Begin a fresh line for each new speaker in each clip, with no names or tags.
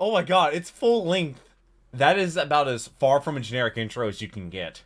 Oh my god, it's full length. That is about as far from a generic intro as you can get.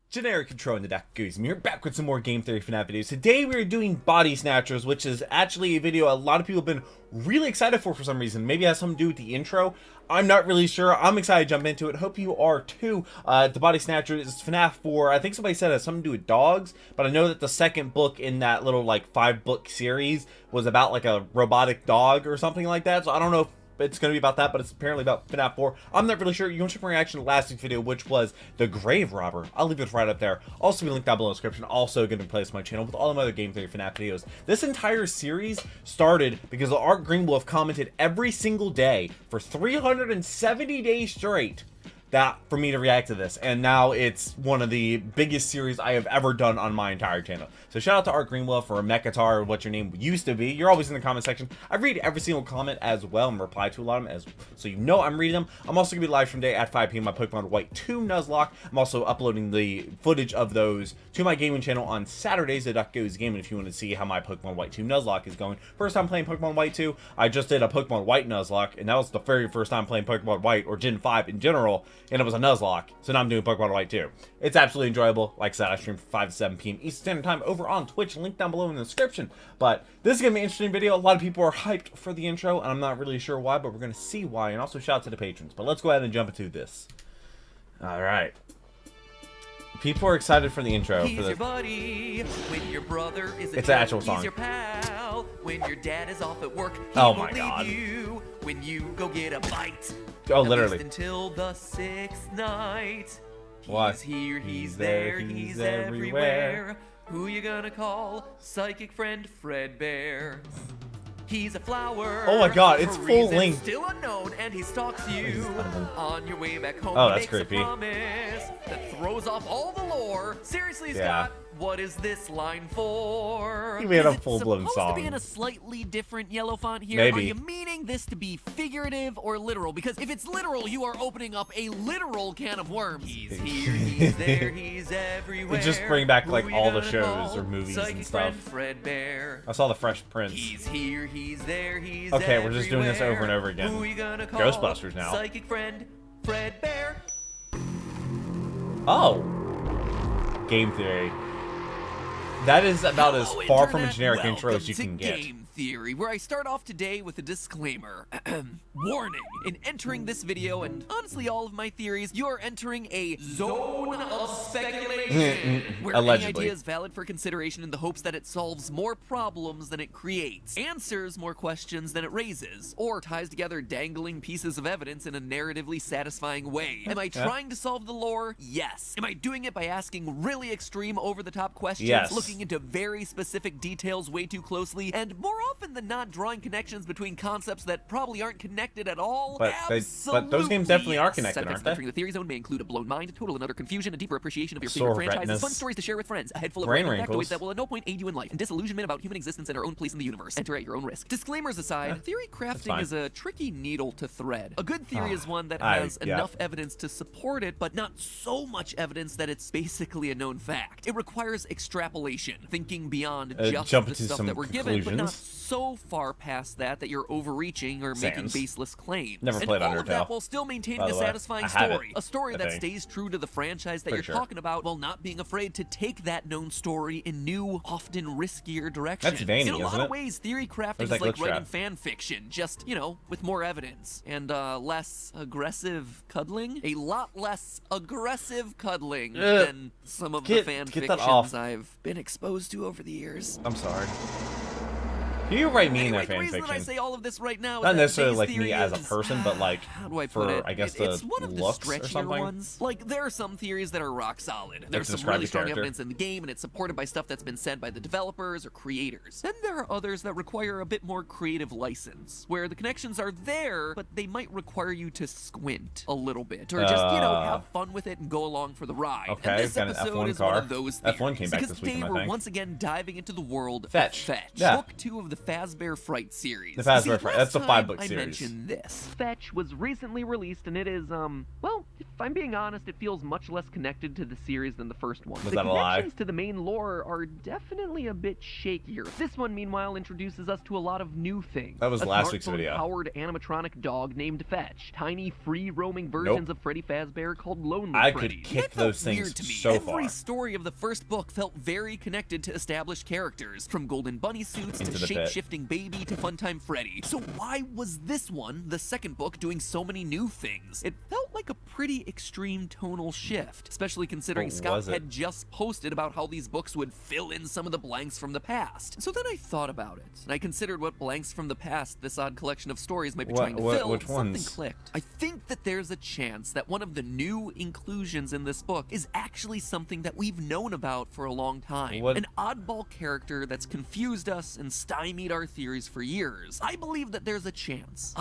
Generic intro in the deck goes. We're back with some more game theory FNAF videos. Today we're doing Body Snatchers, which is actually a video a lot of people have been really excited for some reason. Maybe it has something to do with the intro. I'm not really sure. I'm excited to jump into it. Hope you are too. The Body Snatchers is FNAF 4. I think somebody said it has something to do with dogs, but I know that the second book in that little like 5-book series was about like a robotic dog or something like that. So I don't know if it's going to be about that, but it's apparently about FNAF 4. I'm not really sure. You can check my reaction to last week's video, which was the Grave Robber. I'll leave it right up there. Also be linked down below in the description. Also going to place my channel with all of my other game theory FNAF videos. This entire series started because Art Greenwolf commented every single day for 370 days straight that for me to react to this, and now it's one of the biggest series I have ever done on my entire channel. So shout out to Art Greenwolf or Mechatar or what your name used to be. You're always in the comment section. I read every single comment as well and reply to a lot of them, as so you know I'm reading them. I'm also gonna be live stream today at 5 p.m. my Pokemon White 2 Nuzlocke. I'm also uploading the footage of those to my gaming channel on Saturdays at Duck Goes Gaming if you want to see how my Pokemon White 2 Nuzlocke is going. First time playing Pokemon White 2. I just did a Pokemon White Nuzlocke, and that was the very first time playing Pokemon White or Gen 5 in general, and it was a Nuzlocke. So now I'm doing Pokemon White 2. It's absolutely enjoyable. Like I said, I stream from 5 to 7 p.m. Eastern Standard Time over on Twitch. Link down below in the description. But this is going to be an interesting video. A lot of people are hyped for the intro, and I'm not really sure why, but we're going to see why. And also shout out to the patrons. But let's go ahead and jump into this. Alright. People are excited for the intro.
He's your buddy when your brother is a
it's an actual song.
He's your pal when your dad is off at work. He
Oh my
won't
god.
leave you when you go get a bite.
Oh,
At
literally.
least until the 6th night.
What?
He's here, he's there, he's everywhere. Who you gonna call? Psychic friend Fredbear. He's a flower.
Oh my god, it's
for
full
reasons
length.
Still unknown, and he stalks you on your way back home.
Oh,
He
that's
makes
creepy.
A promise that throws off all the lore. Seriously,
Yeah.
Scott, what is this line for?
He made a
Is it
full-blown
supposed
song.
to be in a slightly different yellow font here?
Maybe.
Are you meaning this to be figurative or literal? Because if it's literal, you are opening up a literal can of worms. He's here, he's there, he's everywhere.
It just bring back like
Who you
all the
gonna
shows
call?
or movies
Psychic
and stuff.
friend Fredbear.
I saw the Fresh Prince.
He's here, he's there, he's
Okay, we're just doing this
everywhere.
over and over again.
Who you gonna call?
Ghostbusters now.
Psychic friend Fredbear.
Oh. Game theory. That is about as
Hello,
far from a
Internet.
generic intro as
Welcome
you
to
can get.
Game Theory, where I start off today with a disclaimer. Warning. In entering this video, and honestly all of my theories, you are entering a zone of speculation. Where any
Allegedly.
idea is valid for consideration in the hopes that it solves more problems than it creates, answers more questions than it raises, or ties together dangling pieces of evidence in a narratively satisfying way. Am I trying to solve the lore? Yes. Am I doing it by asking really extreme over-the-top questions,
Yes.
looking into very specific details way too closely, and more often than not drawing connections between concepts that probably aren't connected at all?
But those games definitely are connected,
Side effects
aren't
of
they?
entering the theory zone may include a blown mind, total and utter confusion, a deeper appreciation of your
Sore
favorite franchises,
retinas.
fun stories to share with friends, a head full of
Brain
random
wrinkles.
factoids that will at no point aid you in life, and disillusionment about human existence and our own place in the universe. Enter at your own risk. Disclaimers aside, theory crafting
fine.
is a tricky needle to thread. A good theory is one that
I-
has
yeah.
enough evidence to support it, but not so much evidence that it's basically a known fact. It requires extrapolation, thinking beyond just
jump
the
into
stuff
some
that we're given, but not
conclusions.
so far past that you're overreaching or making
Sans.
baseless claims.
Never
and
played
all of that
Undertale,
while still maintaining
by
a
the way.
satisfying
I have it,
story. A story
I
that
think.
stays true to the franchise that
Pretty
you're
sure.
talking about while not being afraid to take that known story in new, often riskier directions.
That's veiny,
in a lot
isn't
of
it?
ways, theory crafting
There's
is
that
like
glitch
writing
trap.
fan fiction, just, you know, with more evidence and less aggressive cuddling. A lot less aggressive cuddling
Ugh.
than some of
Get-
the fan
get that
fictions
off.
I've been exposed to over the years.
I'm sorry. You write me in
Anyway,
their
the reason that I
fanfiction.
say all of this right now is
Not
that
necessarily
today's
like me
theory
as a
is-
person, but like
how do I
for,
put it?
I guess,
It's
the
one of the
looks or
stretchier
something.
ones. Like, there are some theories that are rock solid. There's
to
some
describe
really
the
strong
character.
evidence in the game, and it's supported by stuff that's been said by the developers or creators. Then there are others that require a bit more creative license, where the connections are there, but they might require you to squint a little bit, or just, you know, have fun with it and go along for the ride.
Okay,
and this
got an
episode
F1
is
car.
one of those theories.
F1 came back
because
this
today
weekend, I
we're
think.
once again diving into the world
Fetch.
of Fetch.
Yeah.
Book 2 of the Fazbear Fright series.
The Fazbear
See,
Fright.
last
That's the
time
5-book
I
series.
mentioned this. Fetch was recently released, and it is, well, it If I'm being honest, it feels much less connected to the series than the first one.
Was
The
that a lie?
connections to the main lore are definitely a bit shakier. This one, meanwhile, introduces us to a lot of new things.
That was
a
last week's video.
powered animatronic dog named Fetch. Tiny, free-roaming versions of Freddy Fazbear called Lonely
I
Freddy.
could kick
That felt
those things
weird to me.
so far.
Every story of the first book felt very connected to established characters, from Golden Bunny suits
Into
to
the pit.
shape-shifting baby to Funtime Freddy. So why was this one, the second book, doing so many new things? It felt like a pretty extreme tonal shift, especially considering
But
Scott
was it?
had just posted about how these books would fill in some of the blanks from the past. So then I thought about it, and I considered what blanks from the past this odd collection of stories might be trying to fill.
Which
Something
ones?
clicked. I think that there's a chance that one of the new inclusions in this book is actually something that we've known about for a long time.
What?
An oddball character that's confused us and stymied our theories for years. I believe that there's a chance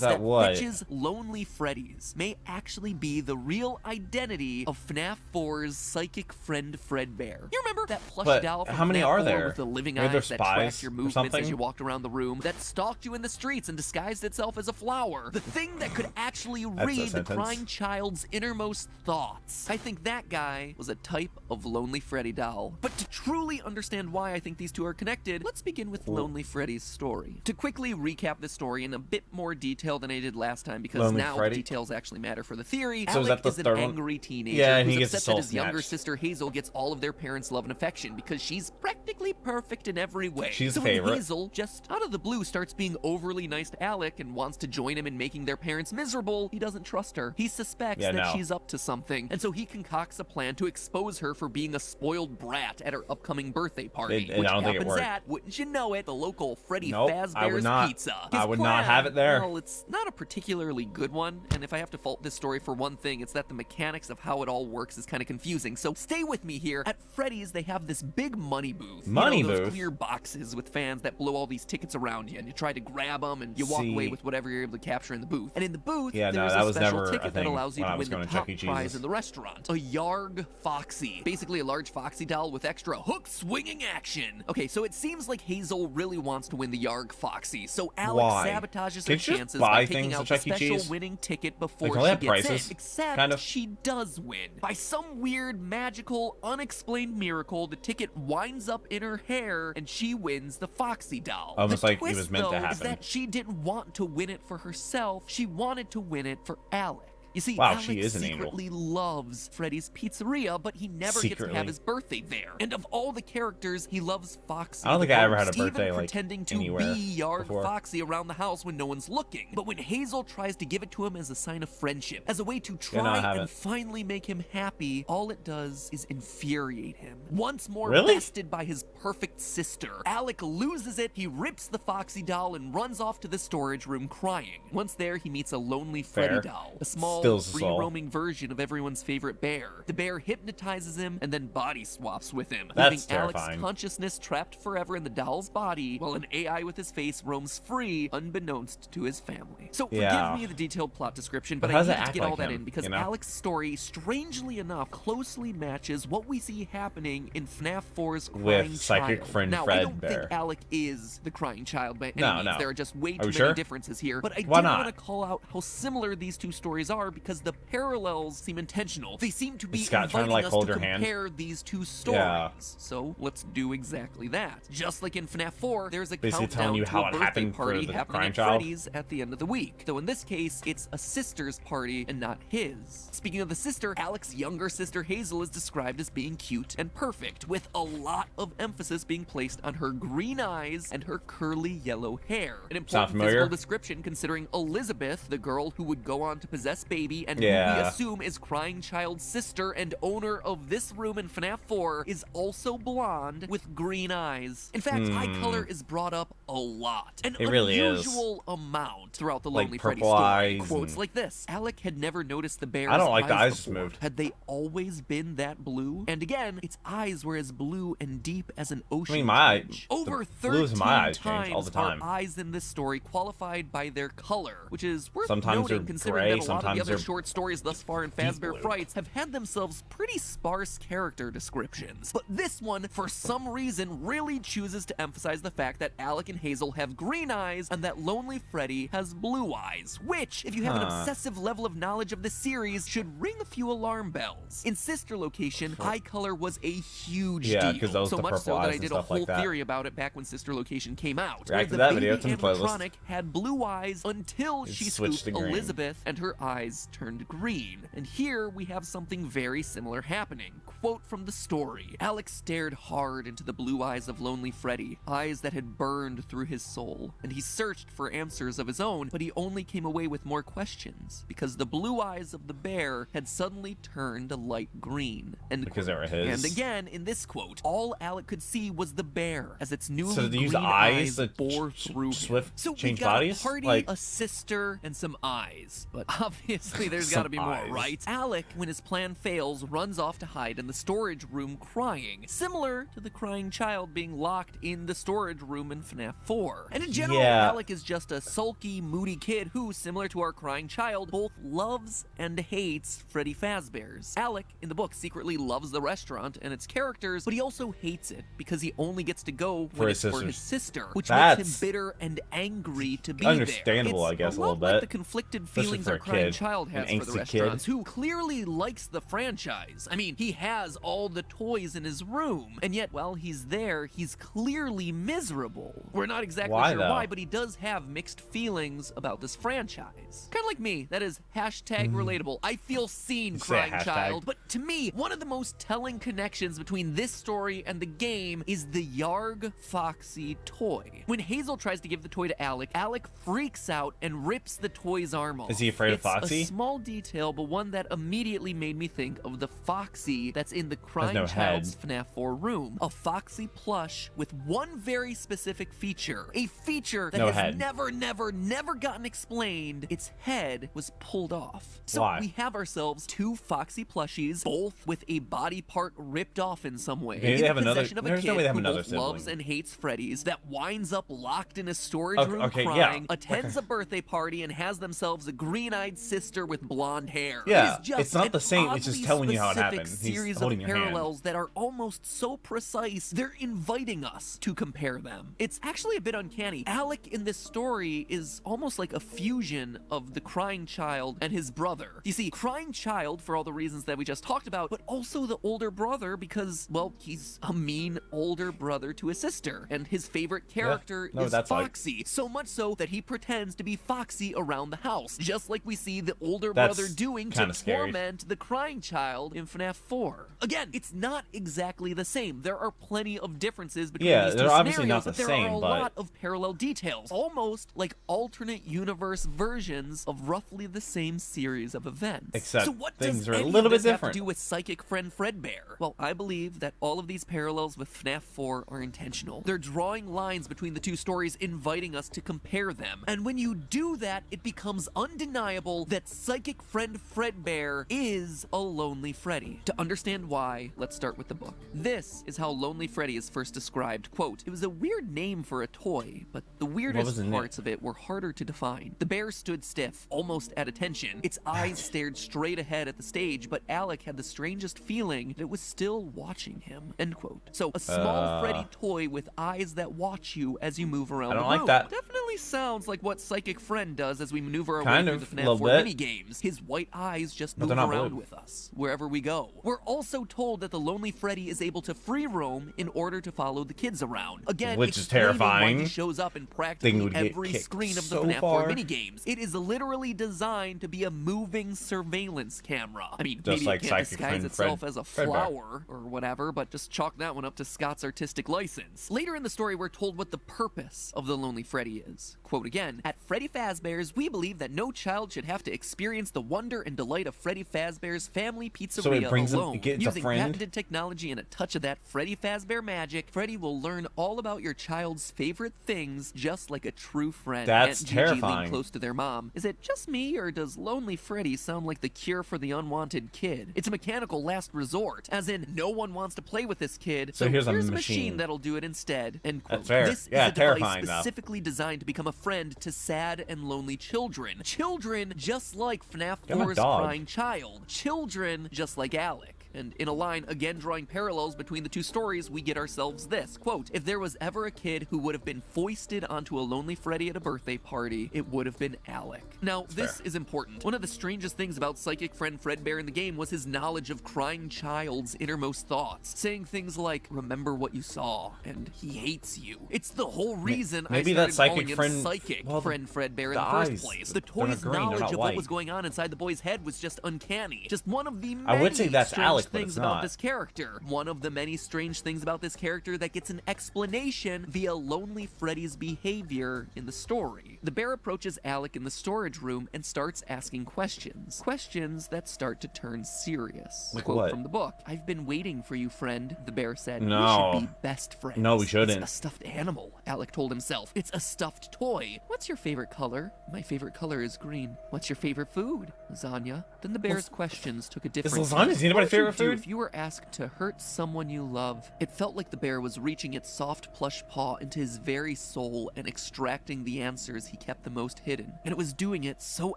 that
what?
Fitch's Lonely Freddy's may actually be the real identity of FNAF 4's psychic friend Fredbear. You remember that plush
But
doll from
how many
FNAF
are
4
there?
with the living
Are there
eyes that
spies
tracked your
or
movements
something?
as you walked around the room, that stalked you in the streets and disguised itself as a flower? The thing that could actually
That's a
read the
sentence.
crying child's innermost thoughts. I think that guy was a type of Lonely Freddy doll. But to truly understand why I think these two are connected, let's begin with Lonely Freddy's story. To quickly recap the story in a bit more detail than I did last time, because
Lonely
now
Freddy?
the details actually matter for the theory.
So is
Alec
that the
is an
third one?
angry teenager
Yeah, and he
who's
gets his
upset that
soul
his younger
snatched.
sister Hazel gets all of their parents' love and affection because she's practically perfect in every way.
She's
so
the
when
favorite.
Hazel, just out of the blue, starts being overly nice to Alec and wants to join him in making their parents miserable, he doesn't trust her. He suspects
Yeah,
that
no.
she's up to something, and so he concocts a plan to expose her for being a spoiled brat at her upcoming birthday party,
And
which
I don't think it
happens
worked.
at, wouldn't you know it, the local Freddy
Nope, I would
Fazbear's
not.
Pizza.
I
His
would not have
plan,
it there.
Well, it's not a particularly good one, and if I have to fault this story for one thing, it's that the mechanics of how it all works is kind of confusing. So stay with me here. At Freddy's, they have this big money booth.
Money
you know, those
booth?
clear boxes with fans that blow all these tickets around you, and you try to grab them, and you walk
See.
away with whatever you're able to capture in the booth. And in the booth,
Yeah, no,
there's
that
a
was
special
never a
ticket that
thing
allows you
when
to
I was
win the
going to
top
Chuck E.
prize
Cheese's.
in the restaurant. A Yarg Foxy. Basically a large Foxy doll with extra hook swinging action. Okay, so it seems like Hazel really wants to win the Yarg Foxy, so Alex
Why?
sabotages
Can't
her
you just
chances
buy
by taking
things
out
at
the
Chuck E.
special
Cheese?
winning ticket
They
before
can
she
only have
gets
prices,
in. Except
kind of.
she does win. By some weird, magical, unexplained miracle, the ticket winds up in her hair, and she wins the Foxy doll.
Almost
the
like it
twist,
was meant to
though, is
happen.
that she didn't want to win it for herself. She wanted to win it for Alec. You see,
Wow,
Alex
she is an angel.
secretly loves Freddy's Pizzeria, but he never gets to
Secretly.
have his birthday there. And of all the characters, he loves Foxy.
I don't
the
think I ever
most,
had a birthday,
even
like,
pretending to
anywhere
be Yard
before.
Foxy around the house when no one's looking. But when Hazel tries to give it to him as a sign of friendship, as a way to
Yeah, no, I
try
haven't.
and finally make him happy, all it does is infuriate him. Once more
Really?
bested by his perfect sister, Alec loses it, he rips the Foxy doll and runs off to the storage room crying. Once there, he meets a lonely Freddy
Fair.
doll, a small,
Stills us all.
free-roaming version of everyone's favorite bear. The bear hypnotizes him and then body swaps with him,
That's
leaving Alec's
terrifying.
consciousness trapped forever in the doll's body, while an AI with his face roams free, unbeknownst to his family. So
Yeah.
forgive me the detailed plot description, but
But how
I
does it
needed to
act
get all
like
that
him,
in because
you know?
Alec's story, strangely enough, closely matches what we see happening in FNAF 4's
With
Crying
psychic
Child.
friend
now, I
Fred
don't
Bear.
think Alec is the Crying Child by any
No,
means.
no.
There are just way too
Are we
many
sure?
differences here, but I
Why
did
not?
want to call out how similar these two stories are because the parallels seem intentional. They seem to be
Is Scott trying to,
inviting
like,
us
hold
to
your hand?
compare these two stories.
Yeah.
So let's do exactly that. Just like in FNAF 4, there's a
Basically
countdown
telling you
to
how
a
it
birthday
happened for
party
the
happening
Crying
at
Child.
Freddy's at the end of the week. Though in this case, it's a sister's party and not his. Speaking of the sister, Alec's younger sister Hazel is described as being cute and perfect, with a lot of emphasis being placed on her green eyes and her curly yellow hair. An important
familiar?
physical description considering Elizabeth, the girl who would go on to possess Baby and who we
Yeah.
assume is Crying Child's sister and owner of this room in FNAF 4, is also blonde with green eyes. In fact, eye color is brought up a lot. An
It really is.
unusual amount throughout the
Like
Lonely Freddy
purple
story.
eyes
Quotes
and-
like this: Alec had never noticed the bear's
I don't like the eyes
before.
moved.
Had they always been that blue? And again, its eyes were as blue and deep as an ocean.
I mean, my
tinge.
the
Over
blues
13
in my eyes
times
change all the time.
are eyes in this story qualified by their color, which is worth
Sometimes
noting
they're
considering
gray,
that a lot of
sometimes
the other short stories thus far in Fazbear Frights have had themselves pretty sparse character descriptions. But this one, for some reason, really chooses to emphasize the fact that Alec and Hazel have green eyes and that Lonely Freddy has blue eyes, which, if you have an obsessive level of knowledge of the series, should ring a few alarm bells. In Sister Location, eye color was a huge deal, so much so that I did a whole theory about it back when Sister Location came out.
React to that video, it's in the playlist.
Animatronic had blue eyes until she scooped Elizabeth and her eyes turned green. And here we have something very similar happening. Quote from the story: Alex stared hard into the blue eyes of Lonely Freddy, eyes that had burned through his soul, and he searched for answers of his own, but he only came away with more questions, because the blue eyes of the bear had suddenly turned a light green.
Because they were his.
And again, in this quote, all Alec could see was the bear, as its newly green
eyes
bore through him. So
change
we've got
bodies?
a party, a sister, and some eyes. But obviously there's gotta be more, right? Alec, when his plan fails, runs off to hide in the storage room crying, similar to the crying child being locked in the storage room in FNAF 4. And in general, Alec is just a sulky, moody kid who, similar to our crying child, both loves and hates Freddy Fazbear's. Alec, in the book, secretly loves the restaurant and its characters, but he also hates it because he only gets to go when it's for his sister, which makes him bitter and angry to be
understandable,
there.
I guess,
a
little
lot
bit.
like the conflicted feelings our crying child has for the restaurants,
kid.
who clearly likes the franchise. I mean, he has all the toys in his room, and yet while he's there, he's clearly miserable. We're not exactly sure why, but he does have mixed feelings about this franchise. Kind of like me, that is hashtag relatable. I feel seen, crying child. But to me, one of the most telling connections between this story and the game is the Yarg Foxy toy. When Hazel tries to give the toy to Alec, Alec freaks out and rips the toy's arm off.
Is he afraid of Foxy?
It's a small detail, but one that immediately made me think of the Foxy that's in the crying child's FNAF 4 room. A Foxy plush with one very specific feature. A feature that has never gotten explained. Its head was pulled off. So we have ourselves two Foxy plushies, both with a body part ripped off in some way.
Maybe they have another.
There's no way they have another sibling. Loves and hates Freddy's, that winds up locked in a storage room crying, attends a birthday party, and has themselves a green-eyed sister with blonde hair.
Yeah,
it is just
it's not the same. It's just telling you how it happened.
Series
He's holding
of
your
parallels
hand.
that are almost so precise, they're inviting us to compare them. It's actually a bit uncanny. Alec in this story is almost like a fusion of the crying child and his brother. You see, crying child for all the reasons that we just talked about, but also the older brother because, well, he's a mean older brother to his sister, and his favorite character is Foxy. So much so that he pretends to be Foxy around the house, just like we see the older brother doing to torment the crying child in FNAF 4. Again, it's not exactly the same. There are plenty of differences between these two
they're obviously
scenarios,
not the
but there
same,
are a lot of parallel details, almost like alternate universe versions of roughly the same series of events.
Except
so what
things
does
are a
any
little
of
bit
this have
different.
to do with Psychic Friend Fredbear? Well, I believe that all of these parallels with FNAF 4 are intentional. They're drawing lines between the two stories, inviting us to compare them. And when you do that, it becomes undeniable that Psychic Friend Fredbear is a Lonely Freddy. To understand why, let's start with the book. This is how Lonely Freddy is first described. Quote, "It was a weird name for a toy, but the weirdest parts of it were harder to define. The bear stood stiff, almost at attention. Its eyes stared straight ahead at the stage, but Alec had the strangest feeling that it was still watching him." End quote. So, a small Freddy toy with eyes that watch you as you move around the room.
like that.
Definitely sounds like what Psychic Friend does as we maneuver our
Kind
way
of,
through the
little
FNAF 4
bit.
minigames. His white eyes just
But
move
they're not
around
blue.
with us, wherever we go. We're also told that the Lonely Freddy is able to free roam in order to follow the kids around. Again,
which is
explaining
terrifying.
why he shows up in practically every
kicked
screen of the
so
FNAF 4
far.
minigames. It is literally designed to be a moving surveillance camera. I mean,
Just
maybe
like
it can't
Psychic
disguise
Friend
itself as a
Fredbear.
flower or whatever, but just chalk that one up to Scott's artistic license. Later in the story, we're told what the purpose of the Lonely Freddy is. Quote again, "At Freddy Fazbear's, we believe that no child should have to experience the wonder and delight of Freddy Fazbear's Family Pizzeria alone. Using patented technology and a touch of that Freddy Fazbear magic, Freddy will learn all about your child's favorite things just like a true friend."
That's
Aunt Gigi leaned
terrifying.
close to their mom. "Is it just me, or does Lonely Freddy sound like the cure for the unwanted kid? It's a mechanical last resort, as in no one wants to play with this kid, so here's a machine that'll do it instead." End quote.
That's fair.
This
Yeah,
is a device
terrifying, though.
specifically designed to become a friend to sad and lonely children. Children just like FNAF
Get my
4's
dog.
crying child. Children just like Alec. And in a line, again drawing parallels between the two stories, we get ourselves this, quote, "If there was ever a kid who would have been foisted onto a lonely Freddy at a birthday party, it would have been Alec." Now, this is important. One of the strangest things about psychic friend Fredbear in the game was his knowledge of crying child's innermost thoughts, saying things like, "Remember what you saw," and "he hates you." It's the whole reason
Maybe
I
that
started
psychic
calling him
friend-
psychic
well,
friend Fredbear in
the
the first
eyes,
place. The
they're
toy's
green, they're not
knowledge of
white.
what was going on inside the boy's head was just uncanny. Just one of the
I would say
many
that's
strange
Alec, but
things
it's
about
not.
this character. One of the many strange things about this character that gets an explanation via Lonely Freddy's behavior in the story. The bear approaches Alec in the storage room and starts asking questions. Questions that start to turn serious.
Like
Quote
what?
from the book. "I've been waiting for you, friend," the bear said.
No.
"We should be best friends."
No, we shouldn't.
"It's a stuffed animal," Alec told himself. "It's a stuffed toy." "What's your favorite color?" "My favorite color is green." "What's your favorite food?" "Lasagna." Then the bear's questions took a different
lasagna
turn.
anybody's
What would you
favorite
do
food?
if you were asked to hurt someone you love? It felt like the bear was reaching its soft plush paw into his very soul and extracting the answers he kept the most hidden. And it was doing it so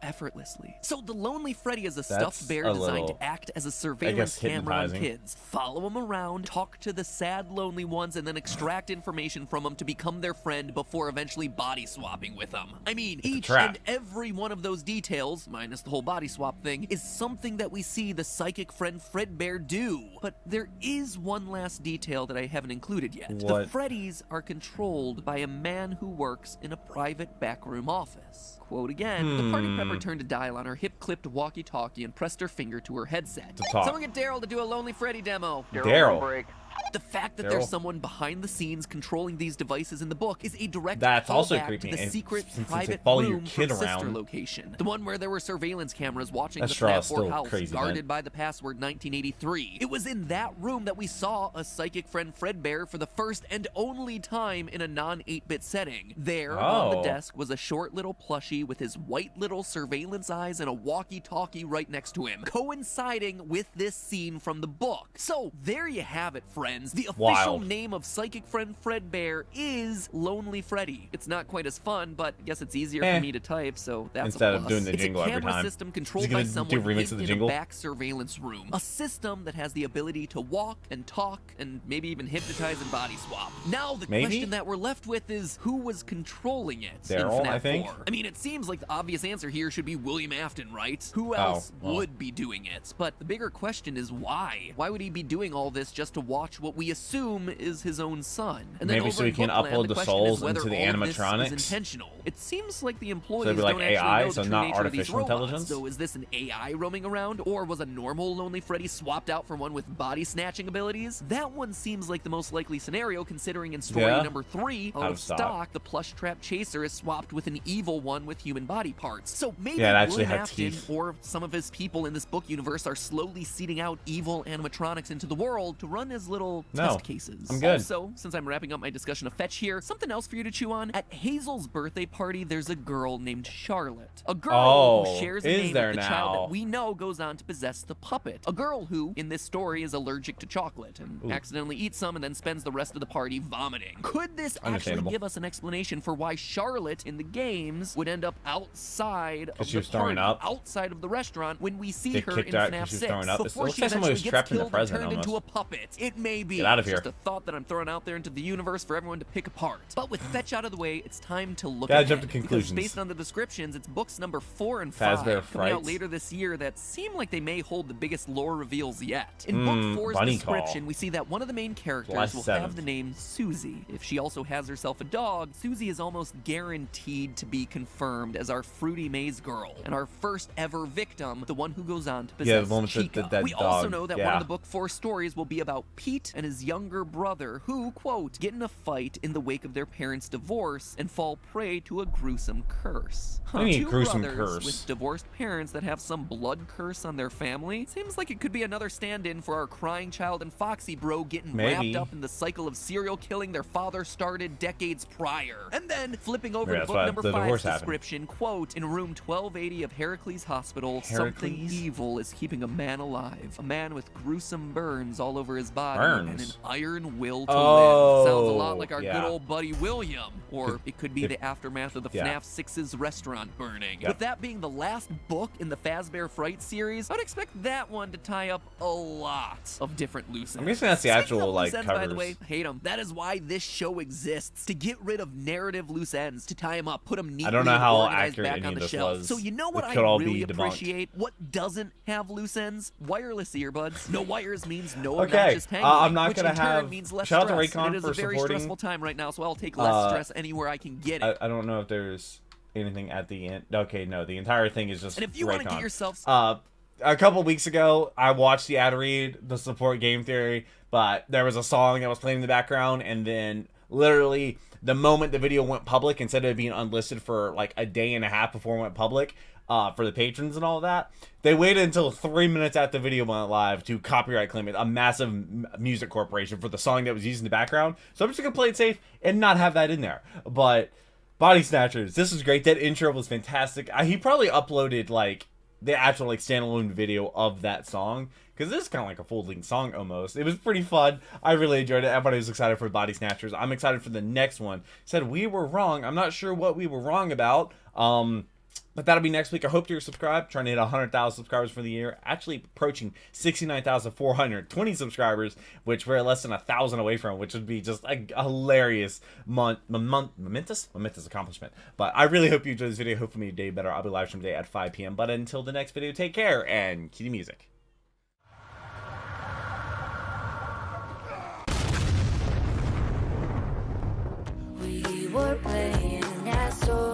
effortlessly. So the Lonely Freddy is a stuffed bear
a
designed
little,
to act as a surveillance camera on
hypnotizing.
kids. Follow them around, talk to the sad, lonely ones, and then extract information from them to become their friend before eventually body swapping with them. I mean, each
trap.
and every one of those details, minus the whole body swap thing, is something that we see the psychic friend Fredbear do. But there is one last detail that I haven't included yet. The
What?
Freddys are controlled by a man who works in a private backroom office. Quote again, "The party prepper turned a dial on her hip-clipped walkie-talkie and pressed her finger to her headset.
To talk.
Someone get Daryl to do a Lonely Freddy demo."
Daryl.
The fact that
Daryl.
there's someone behind the scenes controlling these devices in the book is a direct
That's also
callback
creepy,
to the
and
secret
since they
private
follow
room
your kid
from Sister
around.
Location. The one where there were surveillance cameras watching
That
the
straw
FNAF
is
4
still
house
crazy,
guarded
man.
by the password 1983. It was in that room that we saw a psychic friend Fredbear for the first and only time in a non-8-bit setting. There, on the
Oh.
desk, was a short little plushie with his white little surveillance eyes and a walkie-talkie right next to him, coinciding with this scene from the book. So, there you have it, friends. The official
Wild.
name of psychic friend Fredbear is Lonely Freddy. It's not quite as fun, but I guess it's easier for me to type, so that's
Instead
a
of
plus.
doing the jingle
it's a
every
camera
time.
system
Is
controlled
he
by
gonna do
someone
a remix of
hidden
the
in
jingle?
a back surveillance room. A system that has the ability to walk and talk and maybe even hypnotize and body swap. Now the
Maybe?
question that we're left with is who was controlling it
Daryl,
in FNAF
I think.
4? I mean, it seems like the obvious answer here should be William Afton, right? Who else
well.
would be doing it? But the bigger question is why? Why would he be doing all this just to watch what we assume is his own son? And then
Maybe
over
so he
in
can
Bookland,
upload the
question is
souls
whether
into the
all of this
animatronics.
is intentional. It seems like the employees
it'd be like
don't actually
AI,
know
so
the true
not
nature of these
artificial
robots.
intelligence?
So is this an AI roaming around, or was a normal Lonely Freddy swapped out for one with body snatching abilities? That one seems like the most likely scenario, considering in story
Yeah.
number 3
Out
out
of
of
stock.
stock, the plush trap chaser is swapped with an evil one with human body parts. So maybe
Yeah, it actually
William
had
Afton
teeth.
or some of his people in this book universe are slowly seeding out evil animatronics into the world to run as little
No,
test cases.
I'm good.
Also, since I'm wrapping up my discussion of Fetch here, something else for you to chew on. At Hazel's birthday party, there's a girl named Charlotte. A girl
Oh,
who shares a
is
name
there
with the child
now?
that we know goes on to possess the puppet. A girl who, in this story, is allergic to chocolate and accidentally eats some and then spends the rest of the party vomiting. Could this actually
Understandable.
give us an explanation for why Charlotte in the games would end up outside of
she
the
was throwing
party,
up?
outside of the restaurant when we see
They
her
kicked
in
her out 'cause
FNAF
she was
6
throwing up. It
before
looks
she
like someone
eventually
was
gets
trapped in the
killed and
present
turned into a
almost.
puppet. It may be.
Get out of
Just
here.
a thought that I'm throwing out there into the universe for everyone to pick apart. But with Fetch out of the way, it's time to look
Gotta
ahead,
jump to
because
conclusions.
based on the descriptions, it's books number 4 and
Fazbear
5 coming out
Frights.
later this year that seem like they may hold the biggest lore reveals yet. In book 4's
Bunny
description,
Call.
we see that one of the main characters
July
will
7th.
have the name Susie. If she also has herself a dog, Susie is almost guaranteed to be confirmed as our fruity maze girl and our first ever victim, the one who goes on to possess
the one with
Chica.
that
We also
dog,
know that one
yeah.
of the book 4 stories will be about Pete and his younger brother who, quote, get in a fight in the wake of their parents' divorce and fall prey to a gruesome curse.
What do you mean,
Two
gruesome
brothers
curse?
with divorced parents that have some blood curse on their family. Seems like it could be another stand-in for our crying child and Foxy bro getting
Maybe.
wrapped up in the cycle of serial killing their father started decades prior. And then flipping over
Yeah,
to
that's
book
why
number
the
5's
divorce happened.
description, quote, in room 1280 of Heracles Hospital, something
Heracles?
evil is keeping a man alive. A man with gruesome burns all over his body
Burns?
and an
Burns.
iron will to
Oh,
live. Sounds a lot like our
yeah.
good old buddy William. Or it could be the aftermath of the
Yeah.
FNAF 6's restaurant burning.
Yep.
With that being the last book in the Fazbear Fright series, I'd expect that one to tie up a lot of different loose ends.
I'm guessing that's the
Speaking
actual,
of
like,
loose ends,
covers.
by the way, hate them. That is why this show exists, to get rid of narrative loose ends, to tie them up, put them neatly
I don't know how
organized
accurate
back
any
on
of
the
this
shelf.
was.
So you know what
It
I
could all
really
be debunked.
appreciate? What doesn't have loose ends? Wireless earbuds. No wires means no
Okay,
obnoxious tangling,
I'm not
which
gonna
in turn
have-
means less
shout out to
stress. And
Raycon
it is
for
a very
supporting.
stressful time right now, so I'll take less stress anywhere I can get it.
I don't know if there's anything at the end. Okay, no, the entire thing is just
And if you want to get
Raycon.
yourself
A couple weeks ago, I watched the ad read to support game theory, but there was a song that was playing in the background, and then literally the moment the video went public, instead of it being unlisted for like a day and a half before it went public, for the patrons and all that, they waited until 3 minutes after the video went live to copyright claim it, a massive music corporation, for the song that was used in the background. So I'm just gonna play it safe and not have that in there. But Body Snatchers, this was great. That intro was fantastic. He probably uploaded like the actual like standalone video of that song, because this is kind of like a full-length song almost. It was pretty fun. I really enjoyed it. Everybody was excited for Body Snatchers. I'm excited for the next one. Said we were wrong. I'm not sure what we were wrong about. But that'll be next week. I hope you're subscribed. Trying to hit 100,000 subscribers for the year. Actually approaching 69,420 subscribers, which we're less than 1,000 away from, which would be just a momentous accomplishment. But I really hope you enjoyed this video. Hopefully your day better. I'll be live streaming today at 5 p.m. But until the next video, take care and cue the music.
We were playing that song.